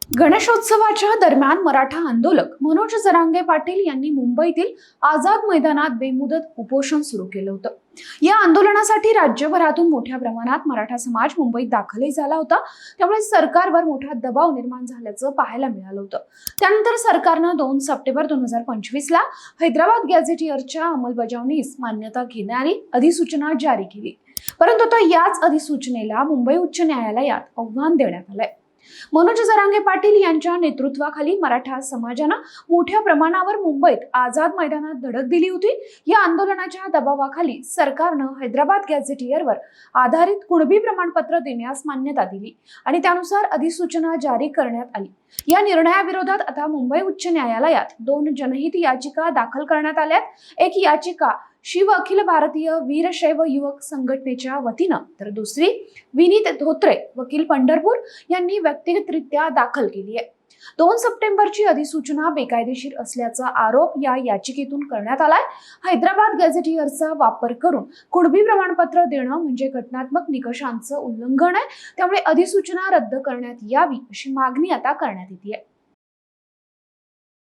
गणेशोत्सवाच्या दरम्यान मराठा आंदोलक मनोज जरांगे पाटील यांनी मुंबईतील आझाद मैदानात बेमुदत उपोषण सुरू केलं होतं। या आंदोलनासाठी राज्यभरातून मोठ्या प्रमाणात मराठा समाज मुंबईत दाखलही झाला होता। त्यामुळे सरकारवर मोठा दबाव निर्माण झाल्याचं पाहायला मिळालं होतं। त्यानंतर सरकारनं 2 सप्टेंबर 2025 ला हैदराबाद गॅझेटियरच्या अंमलबजावणीस मान्यता घेणारी अधिसूचना जारी केली। परंतु आता याच अधिसूचनेला मुंबई उच्च न्यायालयात आव्हान देण्यात आलंय। मनोज जरांगे पाटील यांच्या नेतृत्वाखाली मराठा समाजानं मोठ्या प्रमाणावर मुंबईत आझाद मैदानात धडक दिली होती। या आंदोलनाच्या दबावाखाली सरकारनं हैदराबाद गॅझेटियरवर आधारित कुणबी प्रमाणपत्र देण्यास मान्यता दिली आणि त्यानुसार अधिसूचना जारी करण्यात आली। या निर्णयाविरोधात आता मुंबई उच्च न्यायालयात 2 जनहित याचिका दाखल करण्यात आल्यात। एक याचिका शिव अखिल भारतीय वीरशैव युवक संघटनेच्या वतीनं तर दुसरी विनीत धोत्रे वकील पंढरपूर यांनी व्यक्तिगतरित्या दाखल केली आहे। 2 सप्टेंबरची अधिसूचना बेकायदेशीर असल्याचा आरोप या याचिकेतून करण्यात आलाय। हैदराबाद गॅझेटियरचा वापर करून कुणबी प्रमाणपत्र देणं म्हणजे घटनात्मक निकषांचं उल्लंघन आहे। त्यामुळे अधिसूचना रद्द करण्यात यावी अशी मागणी आता करण्यात येते।